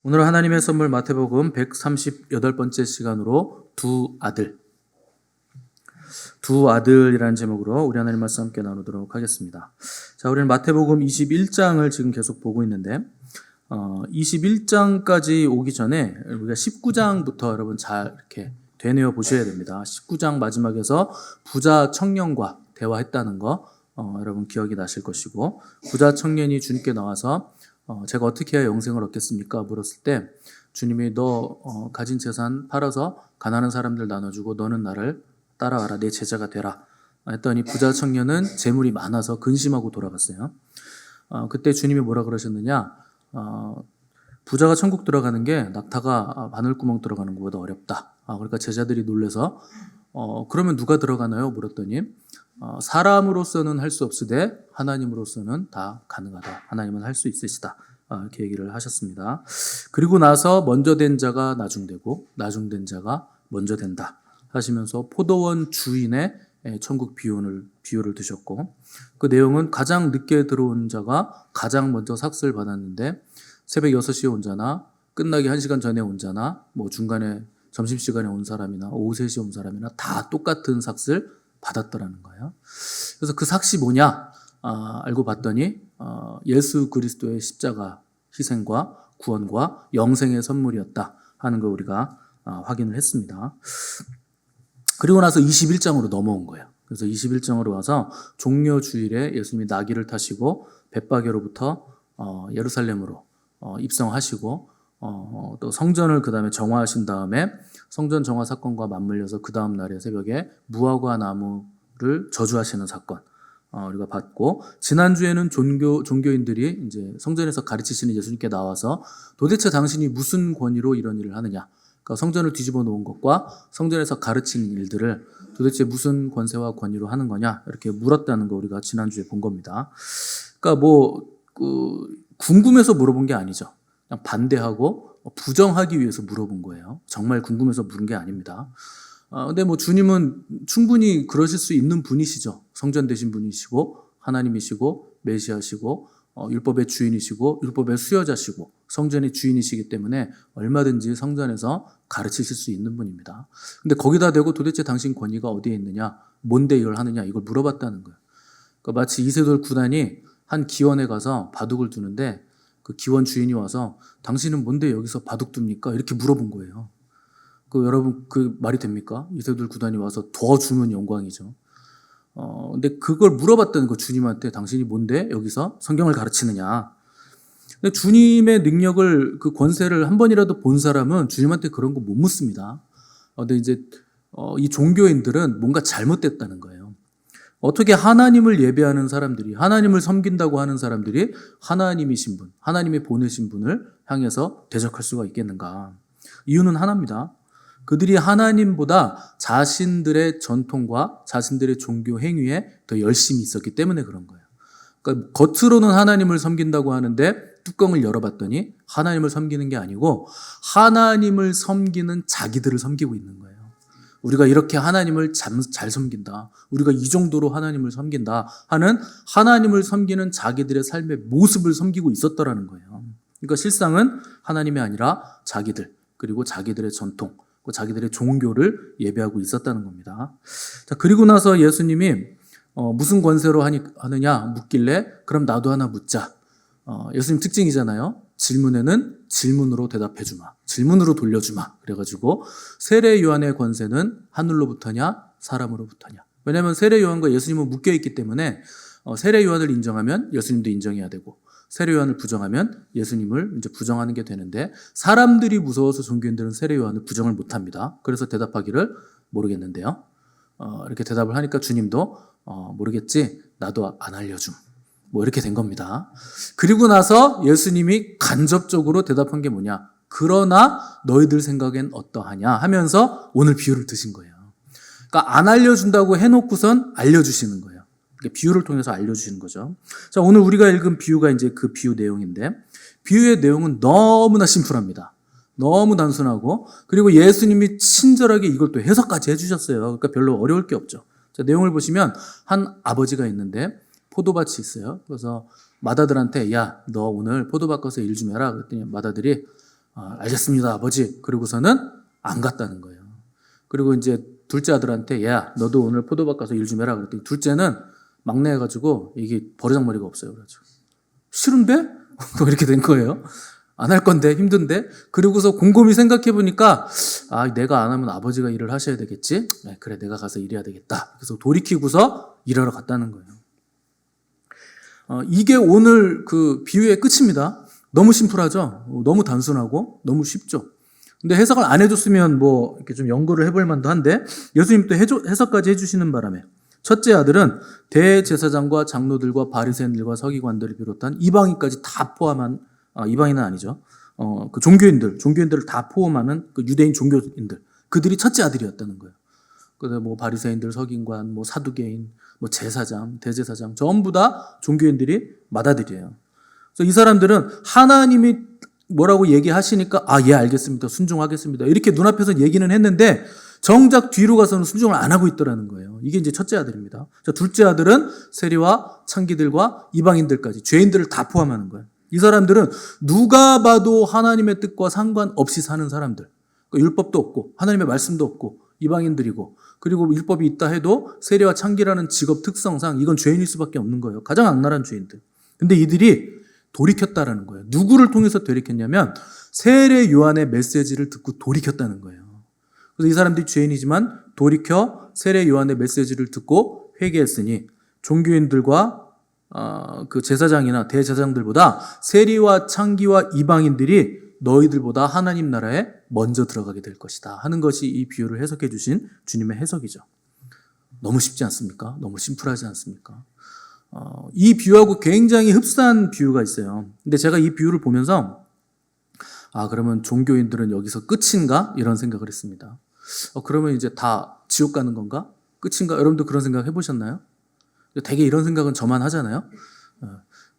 오늘 하나님의 선물 마태복음 138번째 시간으로 두 아들이라는 제목으로 우리 하나님 말씀 함께 나누도록 하겠습니다. 자, 우리는 마태복음 21장을 지금 계속 보고 있는데 21장까지 오기 전에 우리가 19장부터 여러분 잘 이렇게 되뇌어 보셔야 됩니다. 19장 마지막에서 부자 청년과 대화했다는 거 여러분 기억이 나실 것이고, 부자 청년이 주님께 나와서 제가 어떻게 해야 영생을 얻겠습니까? 물었을 때 주님이 너 가진 재산 팔아서 가난한 사람들 나눠주고 너는 나를 따라와라, 내 제자가 되라 했더니 부자 청년은 재물이 많아서 근심하고 돌아갔어요. 그때 주님이 뭐라 그러셨느냐? 부자가 천국 들어가는 게 낙타가 바늘구멍 들어가는 것보다 어렵다. 그러니까 제자들이 놀래서 그러면 누가 들어가나요? 물었더니 사람으로서는 할 수 없으되 하나님으로서는 다 가능하다. 하나님은 할 수 있으시다. 이렇게 얘기를 하셨습니다. 그리고 나서 먼저 된 자가 나중되고 나중된 자가 먼저 된다 하시면서 포도원 주인의 천국 비유를 드셨고, 그 내용은 가장 늦게 들어온 자가 가장 먼저 삭스를 받았는데 새벽 6시에 온 자나 끝나기 1시간 전에 온 자나 뭐 중간에 점심시간에 온 사람이나 오후 3시에 온 사람이나 다 똑같은 삭스를 받았더라는 거예요. 그래서 그 삭시 뭐냐? 알고 봤더니 예수 그리스도의 십자가 희생과 구원과 영생의 선물이었다 하는 걸 우리가 확인을 했습니다. 그리고 나서 21장으로 넘어온 거예요. 그래서 21장으로 와서 종려 주일에 예수님이 나귀를 타시고 벳바게로부터 예루살렘으로 입성하시고 또 성전을 그 다음에 정화하신 다음에 성전 정화 사건과 맞물려서 그 다음 날에 새벽에 무화과 나무를 저주하시는 사건 우리가 봤고, 지난주에는 종교인들이 이제 성전에서 가르치시는 예수님께 나와서 도대체 당신이 무슨 권위로 이런 일을 하느냐, 그러니까 성전을 뒤집어 놓은 것과 성전에서 가르치는 일들을 도대체 무슨 권세와 권위로 하는 거냐 이렇게 물었다는 거 우리가 지난주에 본 겁니다. 그러니까 궁금해서 물어본 게 아니죠. 그냥 반대하고 부정하기 위해서 물어본 거예요. 정말 궁금해서 물은 게 아닙니다. 근데 주님은 충분히 그러실 수 있는 분이시죠. 성전 되신 분이시고 하나님이시고 메시아시고 율법의 주인이시고 율법의 수여자시고 성전의 주인이시기 때문에 얼마든지 성전에서 가르치실 수 있는 분입니다. 근데 거기다 대고 도대체 당신 권위가 어디에 있느냐, 뭔데 이걸 하느냐, 이걸 물어봤다는 거예요. 그러니까 마치 이세돌 구단이 한 기원에 가서 바둑을 두는데 그 기원 주인이 와서 당신은 뭔데 여기서 바둑 둡니까? 이렇게 물어본 거예요. 여러분 그 말이 됩니까? 이세돌 구단이 와서 더 주면 영광이죠. 근데 그걸 물어봤다는 거, 주님한테 당신이 뭔데 여기서 성경을 가르치느냐. 근데 주님의 능력을, 그 권세를 한 번이라도 본 사람은 주님한테 그런 거 못 묻습니다. 근데 이제 이 종교인들은 뭔가 잘못됐다는 거예요. 어떻게 하나님을 예배하는 사람들이, 하나님을 섬긴다고 하는 사람들이 하나님이신 분, 하나님이 보내신 분을 향해서 대적할 수가 있겠는가? 이유는 하나입니다. 그들이 하나님보다 자신들의 전통과 자신들의 종교 행위에 더 열심히 있었기 때문에 그런 거예요. 그러니까 겉으로는 하나님을 섬긴다고 하는데 뚜껑을 열어봤더니 하나님을 섬기는 게 아니고 하나님을 섬기는 자기들을 섬기고 있는 거예요. 우리가 이렇게 하나님을 잘 섬긴다, 우리가 이 정도로 하나님을 섬긴다 하는 하나님을 섬기는 자기들의 삶의 모습을 섬기고 있었더라는 거예요. 그러니까 실상은 하나님이 아니라 자기들, 그리고 자기들의 전통, 자기들의 종교를 예배하고 있었다는 겁니다. 자, 그리고 나서 예수님이 무슨 권세로 하느냐 묻길래 그럼 나도 하나 묻자. 예수님 특징이잖아요. 질문에는 질문으로 대답해 주마, 질문으로 돌려주마. 그래가지고 세례 요한의 권세는 하늘로부터냐 사람으로부터냐. 왜냐하면 세례 요한과 예수님은 묶여있기 때문에 세례 요한을 인정하면 예수님도 인정해야 되고, 세례 요한을 부정하면 예수님을 이제 부정하는 게 되는데, 사람들이 무서워서 종교인들은 세례 요한을 부정을 못합니다. 그래서 대답하기를 모르겠는데요. 이렇게 대답을 하니까 주님도 모르겠지, 나도 안 알려줌. 이렇게 된 겁니다. 그리고 나서 예수님이 간접적으로 대답한 게 뭐냐? 그러나 너희들 생각엔 어떠하냐 하면서 오늘 비유를 드신 거예요. 그러니까 안 알려준다고 해놓고선 알려주시는 거예요. 비유를 통해서 알려주시는 거죠. 자, 오늘 우리가 읽은 비유가 이제 그 비유 내용인데, 비유의 내용은 너무나 심플합니다. 너무 단순하고, 그리고 예수님이 친절하게 이걸 또 해석까지 해주셨어요. 그러니까 별로 어려울 게 없죠. 자, 내용을 보시면 한 아버지가 있는데 포도밭이 있어요. 그래서 마다들한테 야, 너 오늘 포도밭 가서 일 좀 해라. 그랬더니 마다들이 알겠습니다, 아버지. 그러고서는 안 갔다는 거예요. 그리고 이제 둘째 아들한테 야, 너도 오늘 포도밭 가서 일 좀 해라 그랬더니 둘째는 막내 해가지고 이게 버르장머리가 없어요. 그래가지고 싫은데? 이렇게 된 거예요. 안 할 건데 힘든데. 그리고서 곰곰이 생각해 보니까 내가 안 하면 아버지가 일을 하셔야 되겠지. 그래, 내가 가서 일해야 되겠다. 그래서 돌이키고서 일하러 갔다는 거예요. 이게 오늘 그 비유의 끝입니다. 너무 심플하죠. 너무 단순하고 너무 쉽죠. 근데 해석을 안 해줬으면 뭐 이렇게 좀 연구를 해볼 만도 한데 예수님 또 해석까지 해주시는 바람에 첫째 아들은 대제사장과 장로들과 바리새인들과 서기관들을 비롯한 이방인까지 다 포함한 이방인은 아니죠. 그 종교인들을 다 포함하는 그 유대인 종교인들, 그들이 첫째 아들이었다는 거예요. 그래서 뭐 바리새인들, 서기관, 뭐 사두개인, 뭐 제사장, 대제사장 전부 다 종교인들이 맏아들이에요. 그래서 이 사람들은 하나님이 뭐라고 얘기하시니까 예, 알겠습니다, 순종하겠습니다, 이렇게 눈앞에서 얘기는 했는데 정작 뒤로 가서는 순종을 안 하고 있더라는 거예요. 이게 이제 첫째 아들입니다. 자, 둘째 아들은 세리와 창기들과 이방인들까지 죄인들을 다 포함하는 거예요. 이 사람들은 누가 봐도 하나님의 뜻과 상관없이 사는 사람들. 그러니까 율법도 없고 하나님의 말씀도 없고 이방인들이고, 그리고 율법이 있다 해도 세리와 창기라는 직업 특성상 이건 죄인일 수밖에 없는 거예요. 가장 악랄한 죄인들. 근데 이들이 돌이켰다라는 거예요. 누구를 통해서 돌이켰냐면 세례 요한의 메시지를 듣고 돌이켰다는 거예요. 그래서 이 사람들이 죄인이지만 돌이켜 세례 요한의 메시지를 듣고 회개했으니 종교인들과 그 제사장이나 대제사장들보다 세리와 창기와 이방인들이 너희들보다 하나님 나라에 먼저 들어가게 될 것이다 하는 것이 이 비유를 해석해 주신 주님의 해석이죠. 너무 쉽지 않습니까? 너무 심플하지 않습니까? 이 비유하고 굉장히 흡사한 비유가 있어요. 근데 제가 이 비유를 보면서 그러면 종교인들은 여기서 끝인가? 이런 생각을 했습니다. 그러면 이제 다 지옥 가는 건가? 끝인가? 여러분도 그런 생각 해보셨나요? 되게 이런 생각은 저만 하잖아요.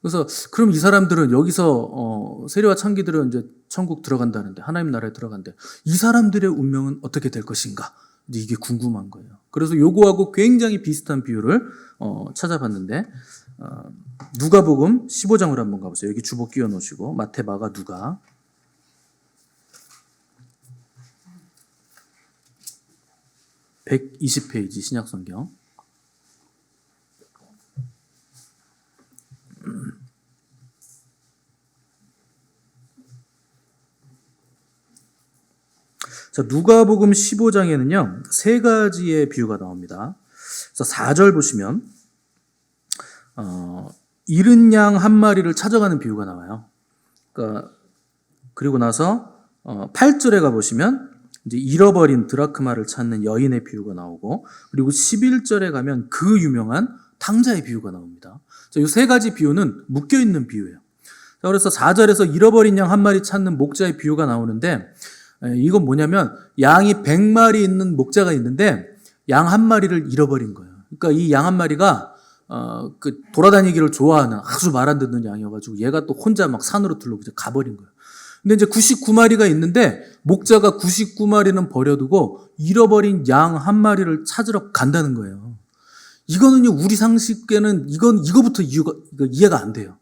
그래서 그럼 이 사람들은 여기서 세리와 창기들은 이제 천국 들어간다는데, 하나님 나라에 들어간대. 이 사람들의 운명은 어떻게 될 것인가? 이제 이게 궁금한 거예요. 그래서 요거하고 굉장히 비슷한 비유를 찾아봤는데 누가복음 15장으로 한번 가보세요. 여기 주보 끼워 놓으시고 마태, 마가, 누가 120페이지 신약성경. 자, 누가복음 15장에는요, 세 가지의 비유가 나옵니다. 그래서 4절 보시면, 잃은 양 한 마리를 찾아가는 비유가 나와요. 그러니까, 그리고 나서, 8절에 가보시면, 이제 잃어버린 드라크마를 찾는 여인의 비유가 나오고, 그리고 11절에 가면 그 유명한 탕자의 비유가 나옵니다. 이 세 가지 비유는 묶여있는 비유예요. 자, 그래서 4절에서 잃어버린 양 한 마리 찾는 목자의 비유가 나오는데, 이건 뭐냐면 양이 100마리 있는 목자가 있는데 양 한 마리를 잃어버린 거예요. 그러니까 이 양 한 마리가 그 돌아다니기를 좋아하는 아주 말 안 듣는 양이어가지고 얘가 또 혼자 막 산으로 들르고 이제 가버린 거예요. 근데 이제 99마리가 있는데 목자가 99마리는 버려두고 잃어버린 양 한 마리를 찾으러 간다는 거예요. 이거는요, 우리 상식에는 이거부터 이해가 안 돼요.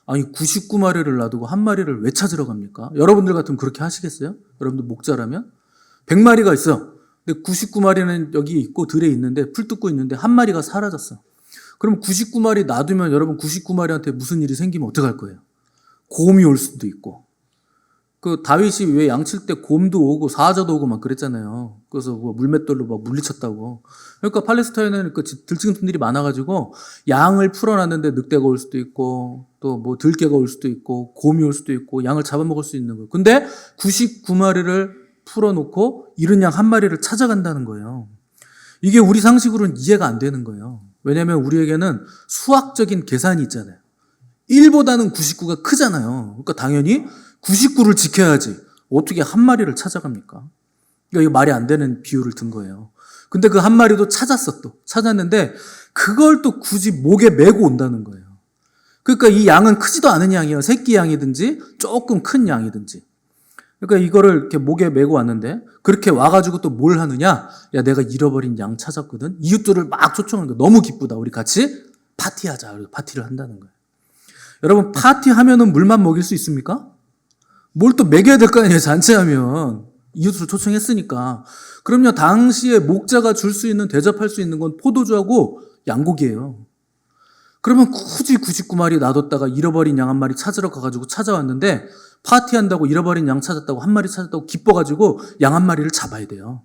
아니 99마리를 놔두고 한 마리를 왜 찾으러 갑니까? 여러분들 같으면 그렇게 하시겠어요? 여러분들 목자라면? 100마리가 있어. 근데 99마리는 여기 있고 들에 있는데 풀 뜯고 있는데 한 마리가 사라졌어. 그럼 99마리 놔두면 여러분 99마리한테 무슨 일이 생기면 어떡할 거예요? 곰이 올 수도 있고. 그 다윗이 왜 양칠 때 곰도 오고 사자도 오고 막 그랬잖아요. 그래서 뭐 물맷돌로 막 물리쳤다고. 그러니까 팔레스타인에는 그 들짐승들이 많아가지고 양을 풀어놨는데 늑대가 올 수도 있고 또 뭐 들개가 올 수도 있고 곰이 올 수도 있고 양을 잡아먹을 수 있는 거예요. 근데 99마리를 풀어놓고 잃은 양 한 마리를 찾아간다는 거예요. 이게 우리 상식으로는 이해가 안 되는 거예요. 왜냐하면 우리에게는 수학적인 계산이 있잖아요. 1보다는 99가 크잖아요. 그러니까 당연히 99를 지켜야지 어떻게 한 마리를 찾아갑니까? 그러니까 이거 말이 안 되는 비유를 든 거예요. 근데 그 한 마리도 찾았는데 그걸 또 굳이 목에 메고 온다는 거예요. 그러니까 이 양은 크지도 않은 양이에요. 새끼 양이든지 조금 큰 양이든지. 그러니까 이거를 이렇게 목에 메고 왔는데 그렇게 와가지고 또 뭘 하느냐? 야, 내가 잃어버린 양 찾았거든. 이웃들을 막 쫓아오는 거야. 너무 기쁘다. 우리 같이 파티하자. 그래서 파티를 한다는 거예요. 여러분, 파티하면은 물만 먹일 수 있습니까? 뭘 또 먹여야 될 거 아니에요, 잔치하면. 이웃을 초청했으니까. 그럼요, 당시에 목자가 줄 수 있는, 대접할 수 있는 건 포도주하고 양고기예요. 그러면 굳이 99마리 놔뒀다가 잃어버린 양 한 마리 찾으러 가가지고 찾아왔는데, 파티한다고 잃어버린 양 찾았다고, 한 마리 찾았다고 기뻐가지고 양 한 마리를 잡아야 돼요.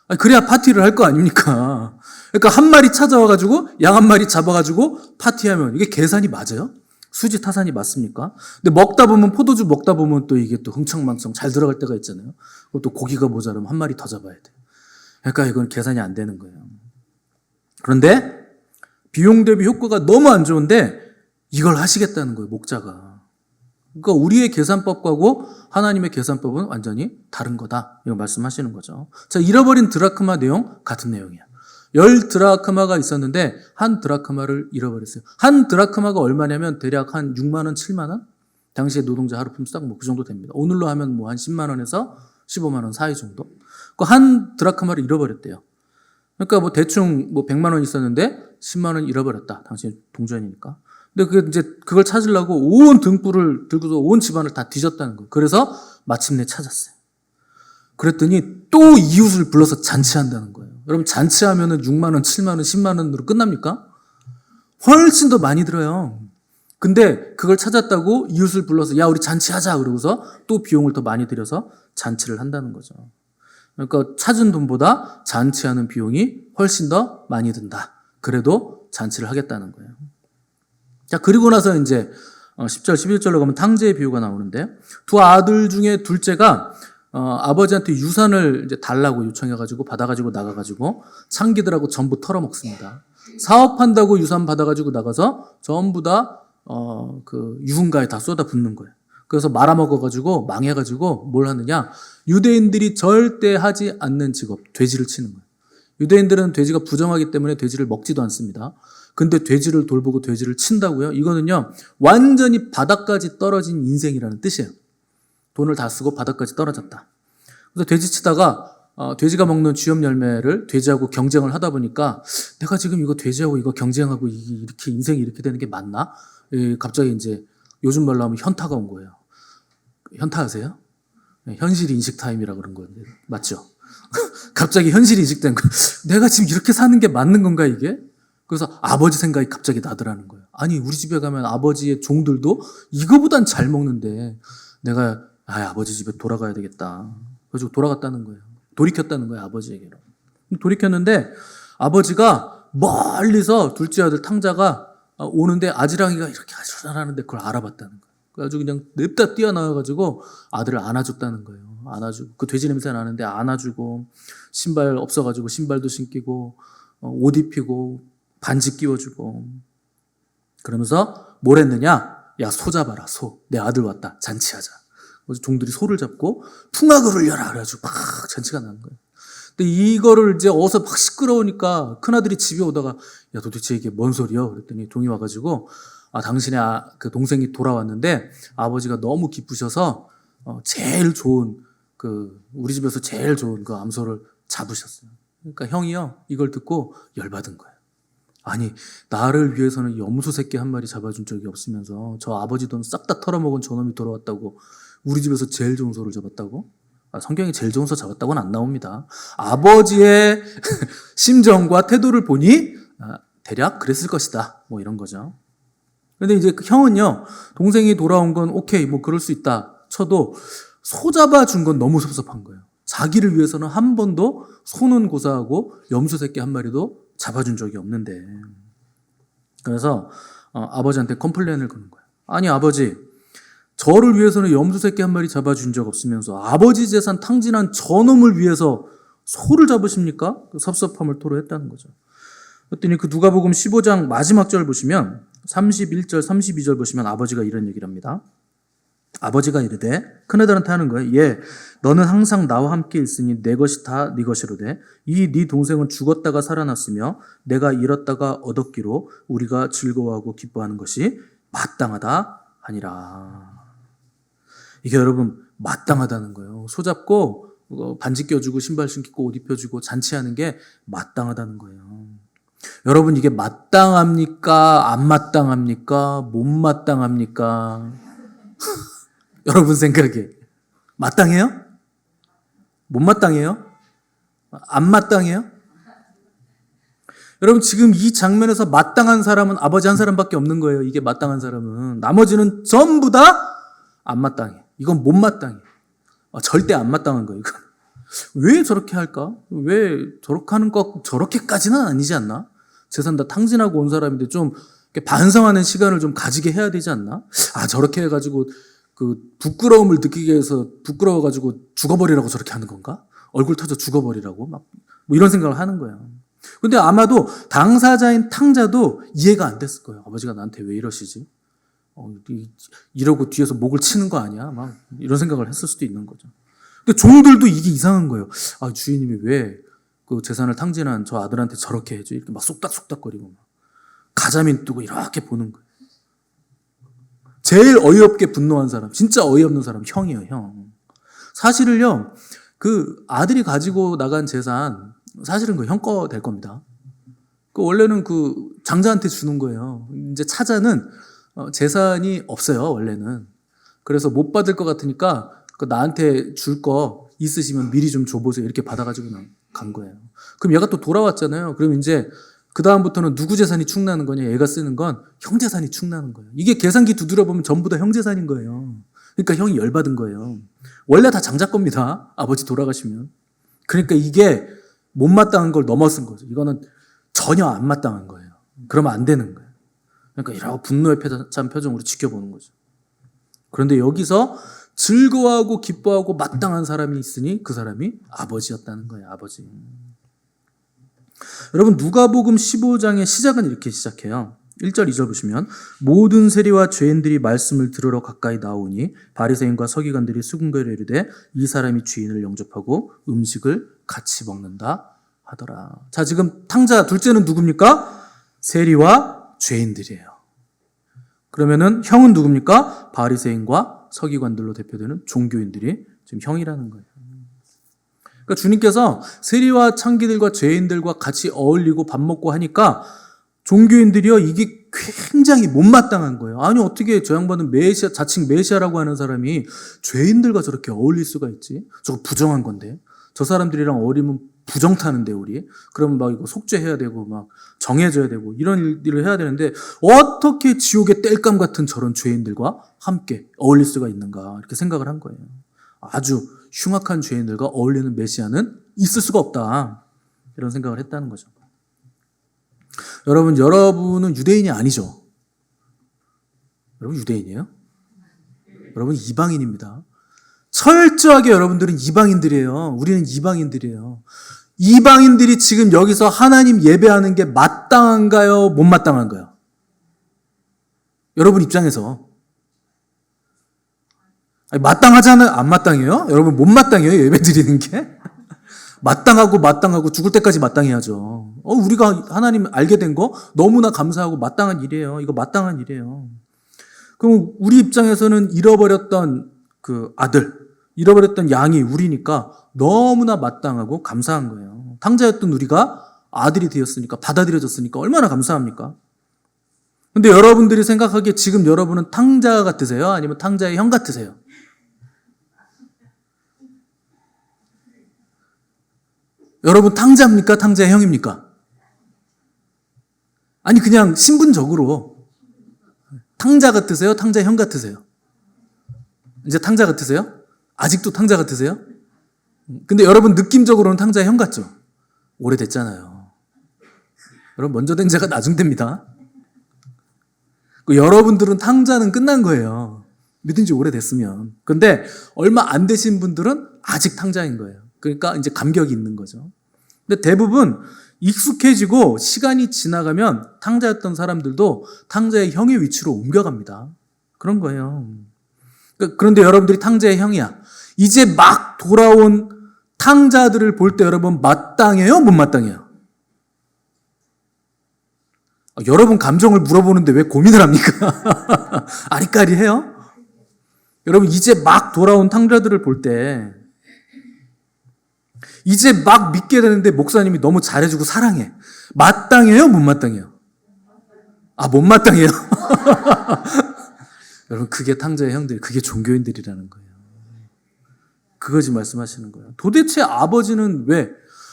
아니, 그래야 파티를 할 거 아닙니까? 그러니까 한 마리 찾아와가지고 양 한 마리 잡아가지고 파티하면 이게 계산이 맞아요? 수지 타산이 맞습니까? 근데 먹다 보면, 포도주 먹다 보면 또 이게 또 흥청망청 잘 들어갈 때가 있잖아요. 그리고 또 고기가 모자라면 한 마리 더 잡아야 돼요. 그러니까 이건 계산이 안 되는 거예요. 그런데 비용 대비 효과가 너무 안 좋은데 이걸 하시겠다는 거예요, 목자가. 그러니까 우리의 계산법하고 하나님의 계산법은 완전히 다른 거다. 이거 말씀하시는 거죠. 자, 잃어버린 드라크마 내용 같은 내용이야. 10드라크마가 있었는데 한 드라크마를 잃어버렸어요. 한 드라크마가 얼마냐면 대략 한 6만 원, 7만 원? 당시에 노동자 하루 품삯 뭐 그 정도 됩니다. 오늘로 하면 뭐 한 10만 원에서 15만 원 사이 정도. 그 한 드라크마를 잃어버렸대요. 그러니까 뭐 대충 뭐 100만 원 있었는데 10만 원 잃어버렸다. 당시 동전이니까. 근데 그게 이제 그걸 찾으려고 온 등불을 들고서 온 집안을 다 뒤졌다는 거예요. 그래서 마침내 찾았어요. 그랬더니 또 이웃을 불러서 잔치한다는 거예요. 여러분, 잔치하면은 6만 원, 7만 원, 10만 원으로 끝납니까? 훨씬 더 많이 들어요. 근데 그걸 찾았다고 이웃을 불러서 야, 우리 잔치하자 그러고서 또 비용을 더 많이 들여서 잔치를 한다는 거죠. 그러니까 찾은 돈보다 잔치하는 비용이 훨씬 더 많이 든다. 그래도 잔치를 하겠다는 거예요. 자, 그리고 나서 이제 10절, 11절로 가면 탕제의 비유가 나오는데, 두 아들 중에 둘째가 아버지한테 유산을 이제 달라고 요청해가지고 받아가지고 나가가지고 창기들하고 전부 털어먹습니다. 사업한다고 유산 받아가지고 나가서 전부 다 그 유흥가에 다 쏟아붓는 거예요. 그래서 말아먹어가지고 망해가지고 뭘 하느냐? 유대인들이 절대 하지 않는 직업, 돼지를 치는 거예요. 유대인들은 돼지가 부정하기 때문에 돼지를 먹지도 않습니다. 근데 돼지를 돌보고 돼지를 친다고요? 이거는요, 완전히 바닥까지 떨어진 인생이라는 뜻이에요. 돈을 다 쓰고 바닥까지 떨어졌다. 그래서 돼지 치다가 돼지가 먹는 쥐염 열매를 돼지하고 경쟁을 하다 보니까 내가 지금 이거 돼지하고 이거 경쟁하고 이렇게 인생이 이렇게 되는 게 맞나? 갑자기 이제 요즘 말로 하면 현타가 온 거예요. 현타 아세요? 현실 인식 타임이라 그런 거예요. 맞죠? 갑자기 현실 인식된 거예요. 내가 지금 이렇게 사는 게 맞는 건가 이게? 그래서 아버지 생각이 갑자기 나더라는 거예요. 아니, 우리 집에 가면 아버지의 종들도 이거보단 잘 먹는데 내가 아버지 집에 돌아가야 되겠다. 그래서 돌아갔다는 거예요. 돌이켰다는 거예요, 아버지에게로. 돌이켰는데 아버지가 멀리서 둘째 아들 탕자가 오는데 아지랑이가 이렇게 아주라는데 그걸 알아봤다는 거예요. 그래가지고 그냥 냅다 뛰어나와가지고 아들을 안아줬다는 거예요. 안아주고, 그 돼지 냄새 나는데 안아주고, 신발 없어가지고 신발도 신기고, 옷 입히고, 반지 끼워주고. 그러면서 뭘 했느냐? 야, 소 잡아라, 소. 내 아들 왔다. 잔치하자. 그래서 종들이 소를 잡고 풍악을 울려라 그래가지고 막 잔치가 나는 거예요. 근데 이거를 이제 어서 막 시끄러우니까 큰아들이 집에 오다가 야, 도대체 이게 뭔 소리야? 그랬더니 종이 와가지고 당신의 그 동생이 돌아왔는데 아버지가 너무 기쁘셔서 제일 좋은 우리 집에서 제일 좋은 그 암소를 잡으셨어요. 그러니까 형이요, 이걸 듣고 열받은 거예요. 아니, 나를 위해서는 염소 새끼 한 마리 잡아준 적이 없으면서 저 아버지 돈 싹 다 털어먹은 저놈이 돌아왔다고 우리 집에서 제일 좋은 소를 잡았다고? 성경에 제일 좋은 소 잡았다고는 안 나옵니다. 아버지의 심정과 태도를 보니 대략 그랬을 것이다. 뭐 이런 거죠. 근데 이제 그 형은요, 동생이 돌아온 건 오케이, 뭐 그럴 수 있다 쳐도 소 잡아준 건 너무 섭섭한 거예요. 자기를 위해서는 한 번도 소는 고사하고 염소 새끼 한 마리도 잡아준 적이 없는데. 그래서 아버지한테 컴플레인을 거는 거예요. 아니, 아버지, 저를 위해서는 염소 새끼 한 마리 잡아준 적 없으면서 아버지 재산 탕진한 저놈을 위해서 소를 잡으십니까? 그 섭섭함을 토로했다는 거죠. 그랬더니 그 누가복음 15장 마지막 절 보시면 31절, 32절 보시면 아버지가 이런 얘기를 합니다. 아버지가 이르되 큰아들한테 하는 거예요. 예, 너는 항상 나와 함께 있으니 내 것이 다 네 것이로되 이 네 동생은 죽었다가 살아났으며 내가 잃었다가 얻었기로 우리가 즐거워하고 기뻐하는 것이 마땅하다 하니라. 이게 여러분 마땅하다는 거예요. 소 잡고 반지 껴주고 신발 신기고 옷 입혀주고 잔치하는 게 마땅하다는 거예요. 여러분, 이게 마땅합니까? 안 마땅합니까? 못 마땅합니까? 여러분 생각에 마땅해요? 못 마땅해요? 안 마땅해요? 여러분 지금 이 장면에서 마땅한 사람은 아버지 한 사람밖에 없는 거예요. 이게 마땅한 사람은. 나머지는 전부 다 안 마땅해. 이건 못 마땅해. 절대 안 마땅한 거예요. 이건. 왜 저렇게 할까? 왜 저렇게 하는 거 저렇게까지는 아니지 않나? 재산 다 탕진하고 온 사람인데 좀 반성하는 시간을 좀 가지게 해야 되지 않나? 저렇게 해가지고 그 부끄러움을 느끼게 해서 부끄러워가지고 죽어버리라고 저렇게 하는 건가? 얼굴 터져 죽어버리라고 막 뭐 이런 생각을 하는 거예요. 근데 아마도 당사자인 탕자도 이해가 안 됐을 거예요. 아버지가 나한테 왜 이러시지? 이러고 뒤에서 목을 치는 거 아니야? 막 이런 생각을 했을 수도 있는 거죠. 근데 종들도 이게 이상한 거예요. 주인님이 왜 그 재산을 탕진한 저 아들한테 저렇게 해줘? 이렇게 막 쏙닥쏙닥거리고 막 가자민 뜨고 이렇게 보는 거예요. 제일 어이없게 분노한 사람, 진짜 어이없는 사람 형이에요, 형. 사실은요, 그 아들이 가지고 나간 재산 사실은 그 형 거 될 겁니다. 원래는 그 장자한테 주는 거예요. 이제 차자는 재산이 없어요, 원래는. 그래서 못 받을 것 같으니까 나한테 줄 거 있으시면 미리 좀 줘보세요. 이렇게 받아가지고 간 거예요. 그럼 얘가 또 돌아왔잖아요. 그럼 이제 그 다음부터는 누구 재산이 축나는 거냐? 얘가 쓰는 건 형 재산이 축나는 거예요. 이게 계산기 두드려 보면 전부 다 형 재산인 거예요. 그러니까 형이 열받은 거예요. 원래 다 장자 겁니다. 아버지 돌아가시면. 그러니까 이게 못마땅한 걸 넘어선 거죠. 이거는 전혀 안 마땅한 거예요. 그러면 안 되는 거예요. 그러니까 이러고 분노에 찬 표정으로 지켜보는 거죠. 그런데 여기서 즐거워하고 기뻐하고 마땅한 사람이 있으니 그 사람이 아버지였다는 거예요. 아버지. 여러분 누가복음 15장의 시작은 이렇게 시작해요. 1절 2절 보시면 모든 세리와 죄인들이 말씀을 들으러 가까이 나오니 바리새인과 서기관들이 수군거려 이르되 이 사람이 주인을 영접하고 음식을 같이 먹는다 하더라. 자, 지금 탕자 둘째는 누굽니까? 세리와 죄인들이에요. 그러면은 형은 누굽니까? 바리새인과 서기관들로 대표되는 종교인들이 지금 형이라는 거예요. 그러니까 주님께서 세리와 창기들과 죄인들과 같이 어울리고 밥 먹고 하니까 종교인들이요, 이게 굉장히 못마땅한 거예요. 아니, 어떻게 저 양반은 메시아, 자칭 메시아라고 하는 사람이 죄인들과 저렇게 어울릴 수가 있지? 저거 부정한 건데. 저 사람들이랑 어울리면 부정 타는데, 우리. 그러면 막 이거 속죄해야 되고, 막 정해져야 되고, 이런 일을 해야 되는데, 어떻게 지옥의 땔감 같은 저런 죄인들과 함께 어울릴 수가 있는가, 이렇게 생각을 한 거예요. 아주 흉악한 죄인들과 어울리는 메시아는 있을 수가 없다. 이런 생각을 했다는 거죠. 여러분은 유대인이 아니죠? 여러분 유대인이에요? 여러분 이방인입니다. 철저하게 여러분들은 이방인들이에요. 우리는 이방인들이에요. 이방인들이 지금 여기서 하나님 예배하는 게 마땅한가요? 못 마땅한가요? 여러분 입장에서. 마땅하잖아요? 안 마땅해요? 여러분 못 마땅해요? 예배 드리는 게? 마땅하고 죽을 때까지 마땅해야죠. 우리가 하나님 알게 된 거 너무나 감사하고 마땅한 일이에요. 이거 마땅한 일이에요. 그럼 우리 입장에서는 잃어버렸던 그 아들, 잃어버렸던 양이 우리니까 너무나 마땅하고 감사한 거예요. 탕자였던 우리가 아들이 되었으니까, 받아들여졌으니까 얼마나 감사합니까? 근데 여러분들이 생각하기에 지금 여러분은 탕자 같으세요? 아니면 탕자의 형 같으세요? 여러분 탕자입니까? 탕자의 형입니까? 아니 그냥 신분적으로 탕자 같으세요? 탕자의 형 같으세요? 이제 탕자 같으세요? 아직도 탕자 같으세요? 근데 여러분 느낌적으로는 탕자의 형 같죠? 오래됐잖아요. 여러분 먼저 된 자가 나중 됩니다. 여러분들은 탕자는 끝난 거예요. 믿은 지 오래됐으면. 근데 얼마 안 되신 분들은 아직 탕자인 거예요. 그러니까 이제 감격이 있는 거죠. 근데 대부분 익숙해지고 시간이 지나가면 탕자였던 사람들도 탕자의 형의 위치로 옮겨갑니다. 그런 거예요. 그런데 여러분들이 탕자의 형이야. 이제 막 돌아온 탕자들을 볼 때 여러분 마땅해요? 못 마땅해요? 여러분 감정을 물어보는데 왜 고민을 합니까? 아리까리해요? 여러분 이제 막 돌아온 탕자들을 볼 때 이제 막 믿게 되는데 목사님이 너무 잘해주고 사랑해. 마땅해요? 못 마땅해요? 못 마땅해요? 여러분, 그게 탕자의 형들이, 그게 종교인들이라는 거예요. 그거지 말씀하시는 거예요. 도대체 아버지는 왜,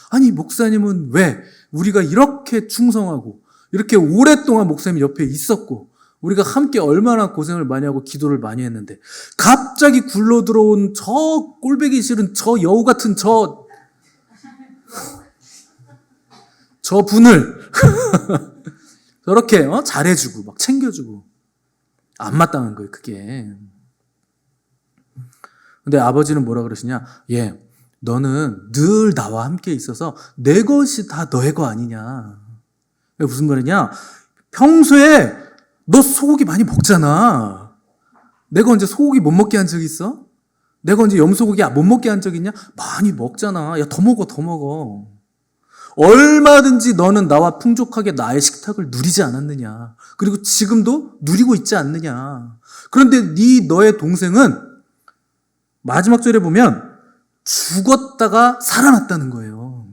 아니 목사님은 왜 우리가 이렇게 충성하고 이렇게 오랫동안 목사님 옆에 있었고 우리가 함께 얼마나 고생을 많이 하고 기도를 많이 했는데 갑자기 굴러 들어온 저 꼴배기 싫은 저 여우 같은 저 분을 저렇게 잘해주고 막 챙겨주고 안 마땅한 거예요, 그게. 근데 아버지는 뭐라 그러시냐? 너는 늘 나와 함께 있어서 내 것이 다 너의 거 아니냐. 무슨 말이냐? 평소에 너 소고기 많이 먹잖아. 내가 언제 소고기 못 먹게 한 적 있어? 내가 언제 염소고기 못 먹게 한 적 있냐? 많이 먹잖아. 야, 더 먹어, 더 먹어. 얼마든지 너는 나와 풍족하게 나의 식탁을 누리지 않았느냐. 그리고 지금도 누리고 있지 않느냐. 그런데 너의 동생은 마지막 절에 보면 죽었다가 살아났다는 거예요.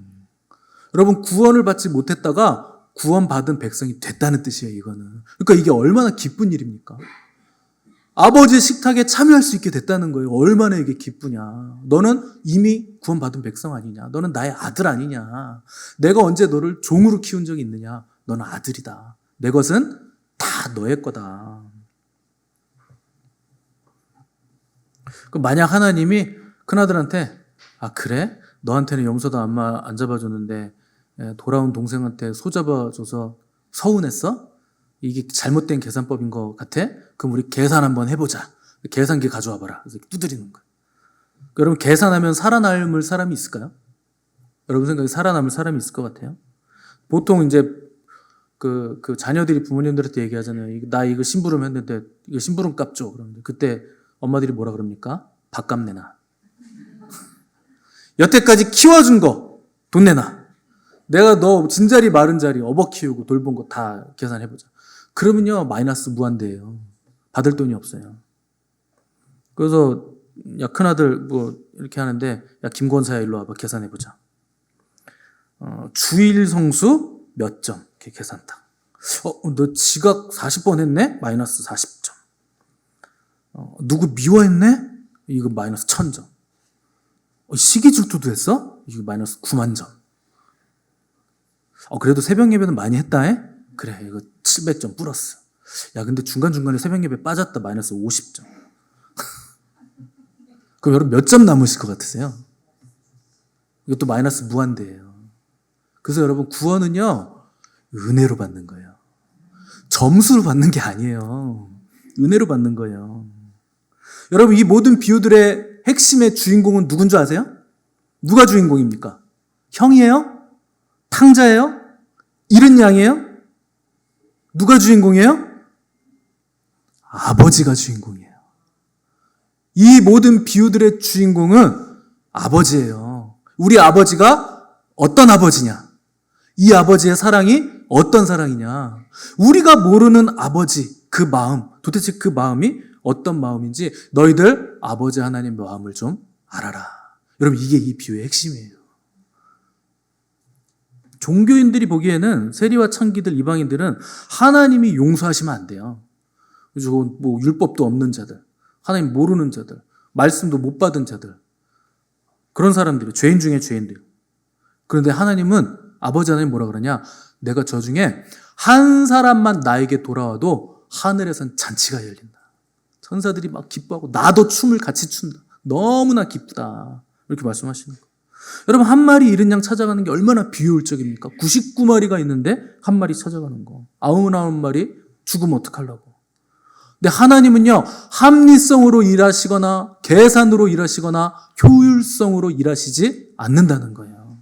여러분, 구원을 받지 못했다가 구원받은 백성이 됐다는 뜻이에요, 이거는. 그러니까 이게 얼마나 기쁜 일입니까? 아버지의 식탁에 참여할 수 있게 됐다는 거예요. 얼마나 이게 기쁘냐. 너는 이미 구원받은 백성 아니냐. 너는 나의 아들 아니냐. 내가 언제 너를 종으로 키운 적이 있느냐. 너는 아들이다. 내 것은 다 너의 거다. 만약 하나님이 큰아들한테 그래? 너한테는 염소도 안 잡아줬는데 돌아온 동생한테 소 잡아줘서 서운했어? 이게 잘못된 계산법인 것 같아? 그럼 우리 계산 한번 해보자. 계산기 가져와 봐라. 그래서 두드리는 거예요. 여러분, 계산하면 살아남을 사람이 있을까요? 여러분 생각에 살아남을 사람이 있을 것 같아요? 보통 이제 그 자녀들이 부모님들한테 얘기하잖아요. 나 이거 심부름 했는데 이거 심부름 값 줘. 그러는데 그때 엄마들이 뭐라 그럽니까? 밥값 내놔. 여태까지 키워준 거 돈 내놔. 내가 너 진자리 마른 자리 업어 키우고 돌본 거 다 계산해보자. 그러면요, 마이너스 무한대예요. 받을 돈이 없어요. 그래서 큰아들 이렇게 하는데 김권사야 일로 와봐. 계산해보자. 주일 성수 몇 점? 이렇게 계산 딱. 너 지각 40번 했네? 마이너스 40점. 누구 미워했네? 이거 마이너스 1000점. 시기 질투도 했어? 이거 마이너스 9만 점. 그래도 새벽 예배는 많이 했다 해? 그래, 이거 700점 플러스. 근데 중간중간에 새벽 예배 빠졌다. 마이너스 50점. 그럼 여러분 몇 점 남으실 것 같으세요? 이것도 마이너스 무한대예요. 그래서 여러분, 구원은요, 은혜로 받는 거예요. 점수로 받는 게 아니에요. 은혜로 받는 거예요. 여러분, 이 모든 비유들의 핵심의 주인공은 누군 줄 아세요? 누가 주인공입니까? 형이에요? 탕자예요? 잃은 양이에요? 누가 주인공이에요? 아버지가 주인공이에요. 이 모든 비유들의 주인공은 아버지예요. 우리 아버지가 어떤 아버지냐? 이 아버지의 사랑이 어떤 사랑이냐? 우리가 모르는 아버지, 그 마음, 도대체 그 마음이 어떤 마음인지 너희들 아버지 하나님 마음을 좀 알아라. 여러분, 이게 이 비유의 핵심이에요. 종교인들이 보기에는 세리와 창기들, 이방인들은 하나님이 용서하시면 안 돼요. 그래서 율법도 없는 자들, 하나님 모르는 자들, 말씀도 못 받은 자들, 그런 사람들이 죄인 중에 죄인들. 그런데 하나님은, 아버지 하나님 뭐라 그러냐? 내가 저 중에 한 사람만 나에게 돌아와도 하늘에선 잔치가 열린다. 천사들이 막 기뻐하고 나도 춤을 같이 춘다. 너무나 기쁘다. 이렇게 말씀하시는 거예요. 여러분, 한 마리 잃은 양 찾아가는 게 얼마나 비효율적입니까? 99마리가 있는데 한 마리 찾아가는 거. 99마리 죽으면 어떡하려고. 근데 하나님은요, 합리성으로 일하시거나 계산으로 일하시거나 효율성으로 일하시지 않는다는 거예요.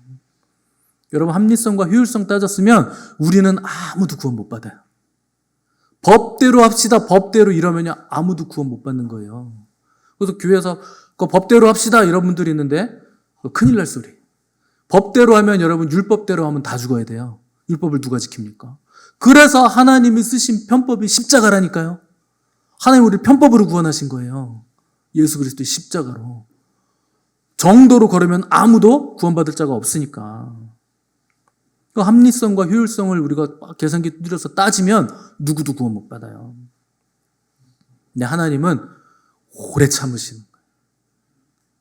여러분, 합리성과 효율성 따졌으면 우리는 아무도 구원 못 받아요. 법대로 합시다. 법대로 이러면 아무도 구원 못 받는 거예요. 그래서 교회에서 법대로 합시다 이런 분들이 있는데 큰일 날 소리. 법대로 하면 여러분, 율법대로 하면 다 죽어야 돼요. 율법을 누가 지킵니까? 그래서 하나님이 쓰신 편법이 십자가라니까요. 하나님 우리를 편법으로 구원하신 거예요. 예수 그리스도의 십자가로. 정도로 걸으면 아무도 구원받을 자가 없으니까. 그 합리성과 효율성을 우리가 계산기 두드려서 따지면 누구도 구원 못 받아요. 근데 하나님은 오래 참으시는 거예요.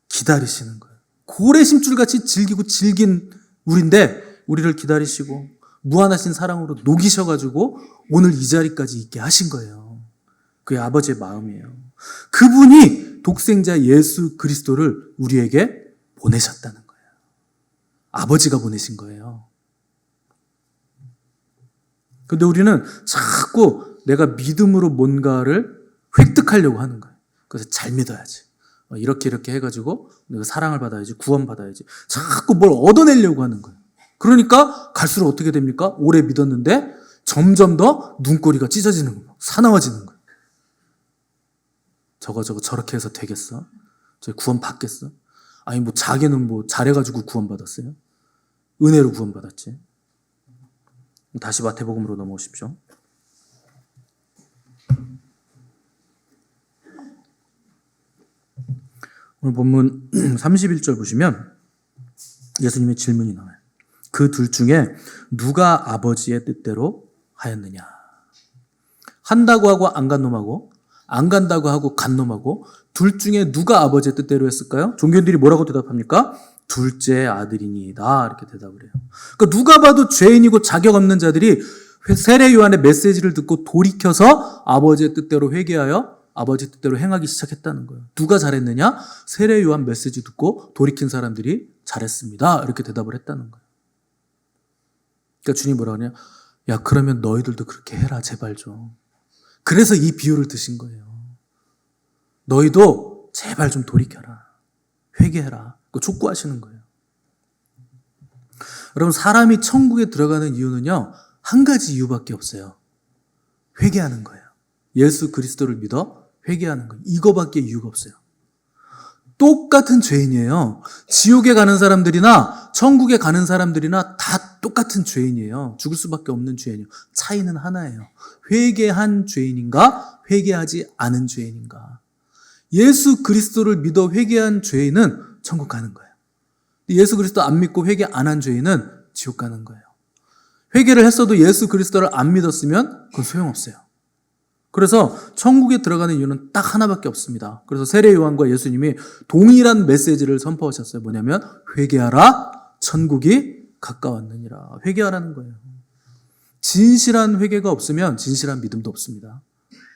기다리시는 거예요. 고래 심줄같이 질기고 질긴 우리인데 우리를 기다리시고 무한하신 사랑으로 녹이셔가지고 오늘 이 자리까지 있게 하신 거예요. 그의 아버지의 마음이에요. 그분이 독생자 예수 그리스도를 우리에게 보내셨다는 거예요. 아버지가 보내신 거예요. 근데 우리는 자꾸 내가 믿음으로 뭔가를 획득하려고 하는 거예요. 그래서 잘 믿어야지. 이렇게 해가지고 내가 사랑을 받아야지, 구원 받아야지. 자꾸 뭘 얻어내려고 하는 거예요. 그러니까 갈수록 어떻게 됩니까? 오래 믿었는데 점점 더 눈꼬리가 찢어지는 거예요. 사나워지는 거예요. 저거 저렇게 해서 되겠어? 저 구원 받겠어? 아니 뭐 자기는 뭐 잘해가지고 구원 받았어요? 은혜로 구원 받았지. 다시 마태복음으로 넘어오십시오. 오늘 본문 31절 보시면 예수님의 질문이 나와요. 그 둘 중에 누가 아버지의 뜻대로 하였느냐? 한다고 하고 안 간 놈하고 안 간다고 하고 간 놈하고 둘 중에 누가 아버지의 뜻대로 했을까요? 종교인들이 뭐라고 대답합니까? 둘째 아들이니이다 이렇게 대답을 해요. 그러니까 누가 봐도 죄인이고 자격 없는 자들이 세례 요한의 메시지를 듣고 돌이켜서 아버지의 뜻대로 회개하여 아버지 뜻대로 행하기 시작했다는 거예요. 누가 잘했느냐? 세례 요한 메시지 듣고 돌이킨 사람들이 잘했습니다. 이렇게 대답을 했다는 거예요. 그러니까 주님이 뭐라 하냐? 야, 그러면 너희들도 그렇게 해라, 제발 좀. 그래서 이 비유를 드신 거예요. 너희도 제발 좀 돌이켜라. 회개해라. 그거 촉구하시는 거예요. 여러분, 사람이 천국에 들어가는 이유는요, 한 가지 이유밖에 없어요. 회개하는 거예요. 예수 그리스도를 믿어 회개하는 거예요. 이거밖에 이유가 없어요. 똑같은 죄인이에요. 지옥에 가는 사람들이나 천국에 가는 사람들이나 다 똑같은 죄인이에요. 죽을 수밖에 없는 죄인이에요. 차이는 하나예요. 회개한 죄인인가? 회개하지 않은 죄인인가? 예수 그리스도를 믿어 회개한 죄인은 천국 가는 거예요. 예수 그리스도 안 믿고 회개 안 한 죄인은 지옥 가는 거예요. 회개를 했어도 예수 그리스도를 안 믿었으면 그건 소용없어요. 그래서 천국에 들어가는 이유는 딱 하나밖에 없습니다. 그래서 세례 요한과 예수님이 동일한 메시지를 선포하셨어요. 뭐냐면 회개하라, 천국이 가까웠느니라. 회개하라는 거예요. 진실한 회개가 없으면 진실한 믿음도 없습니다.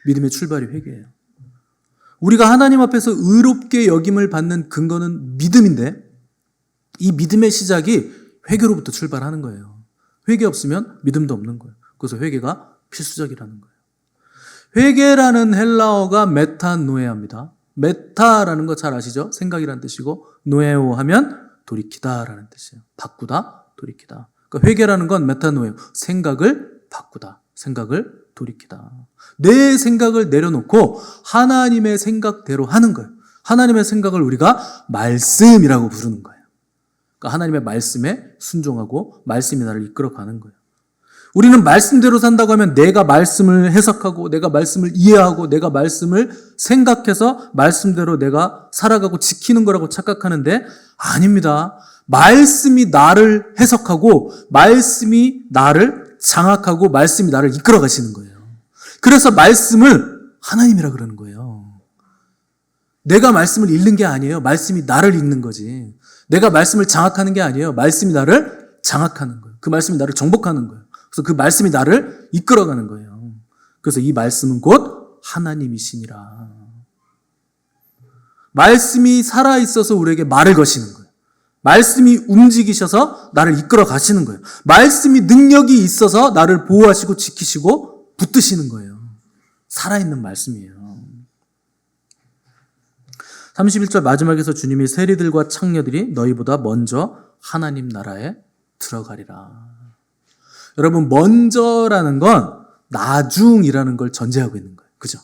믿음의 출발이 회개예요. 우리가 하나님 앞에서 의롭게 여김을 받는 근거는 믿음인데 이 믿음의 시작이 회개로부터 출발하는 거예요. 회개 없으면 믿음도 없는 거예요. 그래서 회개가 필수적이라는 거예요. 회개라는 헬라어가 메타노에아입니다. 메타라는 거 잘 아시죠? 생각이라는 뜻이고 노에오 하면 돌이키다라는 뜻이에요. 바꾸다, 돌이키다. 그러니까 회개라는 건 메타노에오, 생각을 바꾸다, 생각을 돌이키다. 내 생각을 내려놓고 하나님의 생각대로 하는 거예요. 하나님의 생각을 우리가 말씀이라고 부르는 거예요. 그러니까 하나님의 말씀에 순종하고 말씀이 나를 이끌어가는 거예요. 우리는 말씀대로 산다고 하면 내가 말씀을 해석하고 내가 말씀을 이해하고 내가 말씀을 생각해서 말씀대로 내가 살아가고 지키는 거라고 착각하는데 아닙니다. 말씀이 나를 해석하고 말씀이 나를 장악하고 말씀이 나를 이끌어 가시는 거예요. 그래서 말씀을 하나님이라 그러는 거예요. 내가 말씀을 읽는 게 아니에요. 말씀이 나를 읽는 거지. 내가 말씀을 장악하는 게 아니에요. 말씀이 나를 장악하는 거예요. 그 말씀이 나를 정복하는 거예요. 그래서 그 말씀이 나를 이끌어가는 거예요. 그래서 이 말씀은 곧 하나님이시니라. 말씀이 살아있어서 우리에게 말을 거시는 거예요. 말씀이 움직이셔서 나를 이끌어 가시는 거예요. 말씀이 능력이 있어서 나를 보호하시고 지키시고 붙드시는 거예요. 살아있는 말씀이에요. 31절 마지막에서 주님이 세리들과 창녀들이 너희보다 먼저 하나님 나라에 들어가리라. 여러분, 먼저라는 건 나중이라는 걸 전제하고 있는 거예요. 그죠?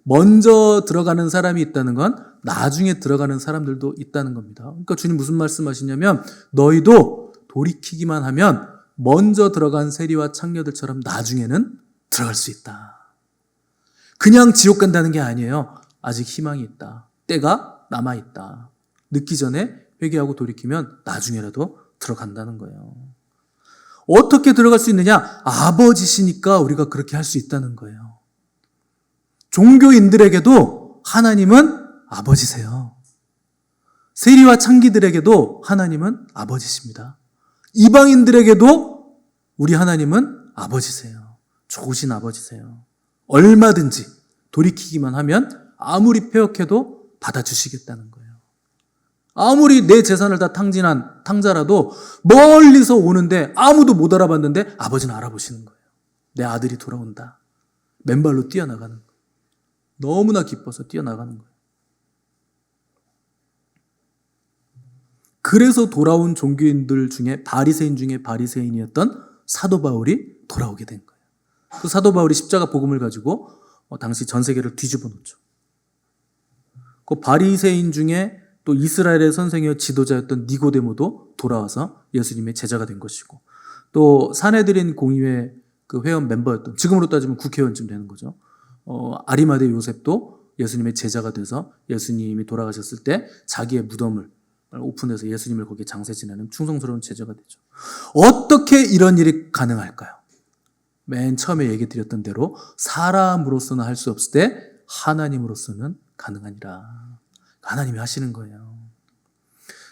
먼저 들어가는 사람이 있다는 건 나중에 들어가는 사람들도 있다는 겁니다. 그러니까 주님 무슨 말씀하시냐면 너희도 돌이키기만 하면 먼저 들어간 세리와 창녀들처럼 나중에는 들어갈 수 있다. 그냥 지옥 간다는 게 아니에요. 아직 희망이 있다. 때가 남아있다. 늦기 전에 회개하고 돌이키면 나중에라도 들어간다는 거예요. 어떻게 들어갈 수 있느냐? 아버지시니까 우리가 그렇게 할 수 있다는 거예요. 종교인들에게도 하나님은 아버지세요. 세리와 창기들에게도 하나님은 아버지십니다. 이방인들에게도 우리 하나님은 아버지세요. 좋으신 아버지세요. 얼마든지 돌이키기만 하면 아무리 폐역해도 받아주시겠다는 거예요. 아무리 내 재산을 다 탕진한 탕자라도 멀리서 오는데 아무도 못 알아봤는데 아버지는 알아보시는 거예요. 내 아들이 돌아온다. 맨발로 뛰어나가는 거예요. 너무나 기뻐서 뛰어나가는 거예요. 그래서 돌아온 종교인들 중에 바리새인 중에 바리새인이었던 사도 바울이 돌아오게 된 거예요. 그 사도 바울이 십자가 복음을 가지고 당시 전 세계를 뒤집어 놓죠. 그 바리새인 중에 또 이스라엘의 선생이어 지도자였던 니고데모도 돌아와서 예수님의 제자가 된 것이고, 또 사내들인 공의회 그 회원 멤버였던, 지금으로 따지면 국회의원쯤 되는 거죠. 아리마대 요셉도 예수님의 제자가 돼서 예수님이 돌아가셨을 때 자기의 무덤을 오픈해서 예수님을 거기에 장세 지내는 충성스러운 제자가 되죠. 어떻게 이런 일이 가능할까요? 맨 처음에 얘기 드렸던 대로 사람으로서는 할 수 없을 때 하나님으로서는 가능하니라. 하나님이 하시는 거예요.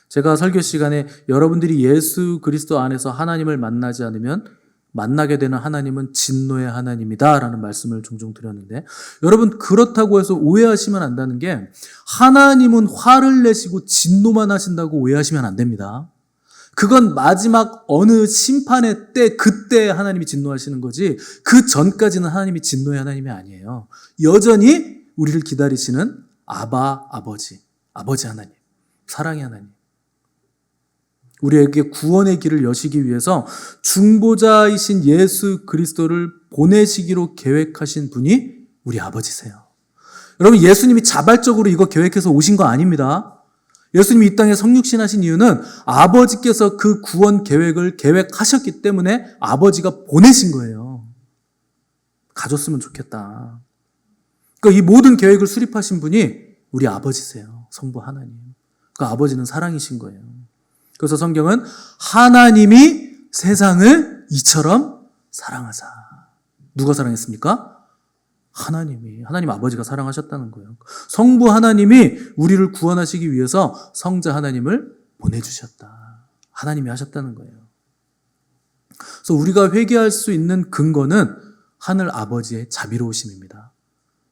제가 설교 시간에 여러분들이 예수 그리스도 안에서 하나님을 만나지 않으면 만나게 되는 하나님은 진노의 하나님이다 라는 말씀을 종종 드렸는데, 여러분 그렇다고 해서 오해하시면 안 되는 게, 하나님은 화를 내시고 진노만 하신다고 오해하시면 안 됩니다. 그건 마지막 어느 심판의 때, 그때 하나님이 진노하시는 거지, 그 전까지는 하나님이 진노의 하나님이 아니에요. 여전히 우리를 기다리시는 아버지 하나님, 사랑의 하나님, 우리에게 구원의 길을 여시기 위해서 중보자이신 예수 그리스도를 보내시기로 계획하신 분이 우리 아버지세요. 여러분, 예수님이 자발적으로 이거 계획해서 오신 거 아닙니다. 예수님이 이 땅에 성육신하신 이유는 아버지께서 그 구원 계획을 계획하셨기 때문에 아버지가 보내신 거예요. 가졌으면 좋겠다. 그러니까 이 모든 계획을 수립하신 분이 우리 아버지세요. 성부 하나님. 그 아버지는 사랑이신 거예요. 그래서 성경은 하나님이 세상을 이처럼 사랑하사. 누가 사랑했습니까? 하나님 아버지가 사랑하셨다는 거예요. 성부 하나님이 우리를 구원하시기 위해서 성자 하나님을 보내주셨다. 하나님이 하셨다는 거예요. 그래서 우리가 회개할 수 있는 근거는 하늘 아버지의 자비로우심입니다.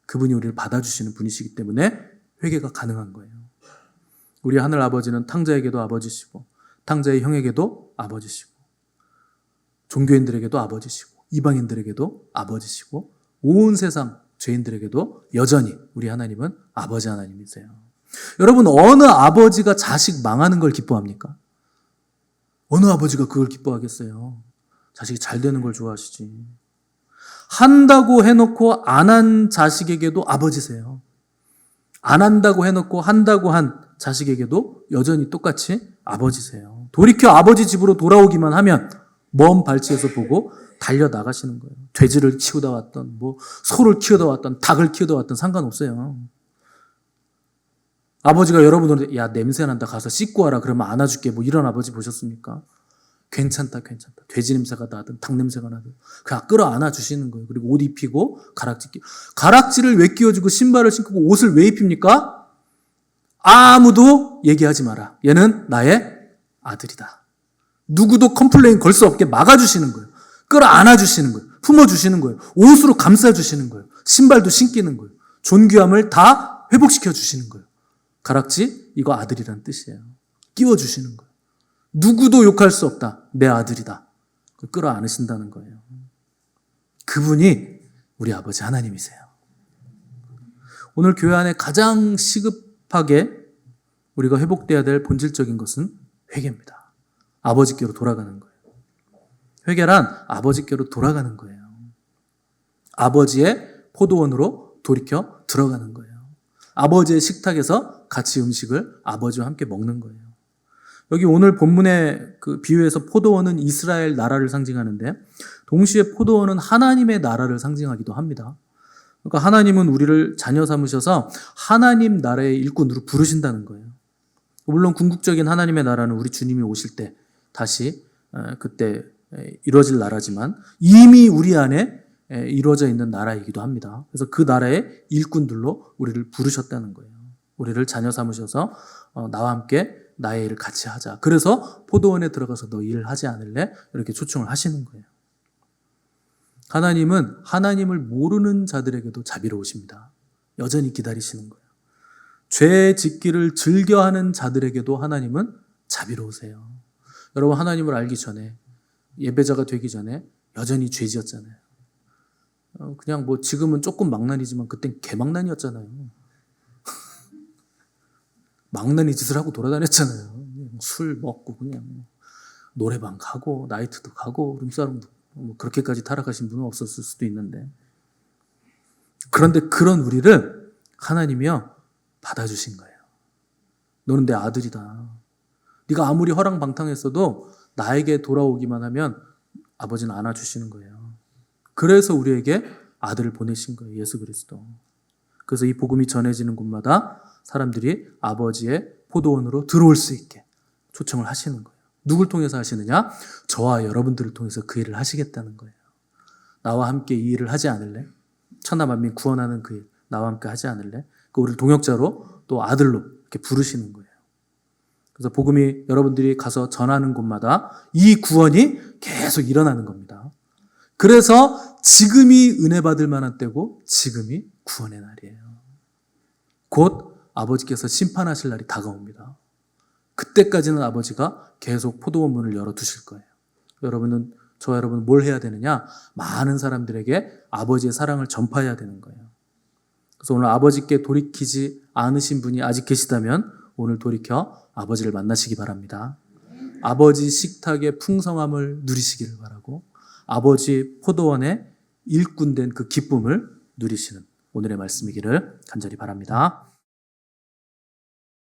그분이 우리를 받아주시는 분이시기 때문에 회개가 가능한 거예요. 우리 하늘 아버지는 탕자에게도 아버지시고, 탕자의 형에게도 아버지시고, 종교인들에게도 아버지시고, 이방인들에게도 아버지시고, 온 세상 죄인들에게도 여전히 우리 하나님은 아버지 하나님이세요. 여러분, 어느 아버지가 자식 망하는 걸 기뻐합니까? 어느 아버지가 그걸 기뻐하겠어요? 자식이 잘 되는 걸 좋아하시지. 한다고 해놓고 안 한 자식에게도 아버지세요. 안 한다고 해놓고 한다고 한 자식에게도 여전히 똑같이 아버지세요. 돌이켜 아버지 집으로 돌아오기만 하면 먼 발치에서 보고 달려나가시는 거예요. 돼지를 키우다 왔던, 소를 키우다 왔던, 닭을 키우다 왔던 상관없어요. 아버지가 여러분들한테 야 냄새난다 가서 씻고 와라 그러면 안아줄게, 이런 아버지 보셨습니까? 괜찮다. 돼지 냄새가 나든 닭 냄새가 나든 그냥 끌어안아 주시는 거예요. 그리고 옷 입히고 가락지를 왜 끼워주고 신발을 신고 옷을 왜 입힙니까? 아무도 얘기하지 마라. 얘는 나의 아들이다. 누구도 컴플레인 걸 수 없게 막아주시는 거예요. 끌어안아 주시는 거예요. 품어주시는 거예요. 옷으로 감싸주시는 거예요. 신발도 신기는 거예요. 존귀함을 다 회복시켜 주시는 거예요. 가락지, 이거 아들이란 뜻이에요. 끼워주시는 거예요. 누구도 욕할 수 없다. 내 아들이다. 끌어안으신다는 거예요. 그분이 우리 아버지 하나님이세요. 오늘 교회 안에 가장 시급하게 우리가 회복돼야 될 본질적인 것은 회개입니다. 아버지께로 돌아가는 거예요. 회개란 아버지께로 돌아가는 거예요. 아버지의 포도원으로 돌이켜 들어가는 거예요. 아버지의 식탁에서 같이 음식을 아버지와 함께 먹는 거예요. 여기 오늘 본문의 그 비유에서 포도원은 이스라엘 나라를 상징하는데, 동시에 포도원은 하나님의 나라를 상징하기도 합니다. 그러니까 하나님은 우리를 자녀 삼으셔서 하나님 나라의 일꾼으로 부르신다는 거예요. 물론 궁극적인 하나님의 나라는 우리 주님이 오실 때 다시 그때 이루어질 나라지만, 이미 우리 안에 이루어져 있는 나라이기도 합니다. 그래서 그 나라의 일꾼들로 우리를 부르셨다는 거예요. 우리를 자녀 삼으셔서 나와 함께 나의 일을 같이 하자. 그래서 포도원에 들어가서 너 일을 하지 않을래? 이렇게 초청을 하시는 거예요. 하나님은 하나님을 모르는 자들에게도 자비로우십니다. 여전히 기다리시는 거예요. 죄 짓기를 즐겨하는 자들에게도 하나님은 자비로우세요. 여러분, 하나님을 알기 전에, 예배자가 되기 전에 여전히 죄 지었잖아요. 그냥 뭐 지금은 조금 망나니지만 그땐 개망나니였잖아요. 망나니 짓을 하고 돌아다녔잖아요. 술 먹고 그냥 노래방 가고 나이트도 가고 룸사롱도 뭐 그렇게까지 타락하신 분은 없었을 수도 있는데, 그런데 그런 우리를 하나님이요 받아주신 거예요. 너는 내 아들이다. 네가 아무리 허랑방탕했어도 나에게 돌아오기만 하면 아버지는 안아주시는 거예요. 그래서 우리에게 아들을 보내신 거예요. 예수 그리스도. 그래서 이 복음이 전해지는 곳마다 사람들이 아버지의 포도원으로 들어올 수 있게 초청을 하시는 거예요. 누굴 통해서 하시느냐? 저와 여러분들을 통해서 그 일을 하시겠다는 거예요. 나와 함께 이 일을 하지 않을래? 천하 만민 구원하는 그 일, 나와 함께 하지 않을래? 우리를 동역자로 또 아들로 이렇게 부르시는 거예요. 그래서 복음이 여러분들이 가서 전하는 곳마다 이 구원이 계속 일어나는 겁니다. 그래서 지금이 은혜 받을 만한 때고 지금이 구원의 날이에요. 곧 아버지께서 심판하실 날이 다가옵니다. 그때까지는 아버지가 계속 포도원 문을 열어두실 거예요. 저와 여러분은 뭘 해야 되느냐? 많은 사람들에게 아버지의 사랑을 전파해야 되는 거예요. 그래서 오늘 아버지께 돌이키지 않으신 분이 아직 계시다면 오늘 돌이켜 아버지를 만나시기 바랍니다. 아버지 식탁의 풍성함을 누리시기를 바라고 아버지 포도원의 일꾼된 그 기쁨을 누리시는 오늘의 말씀이기를 간절히 바랍니다.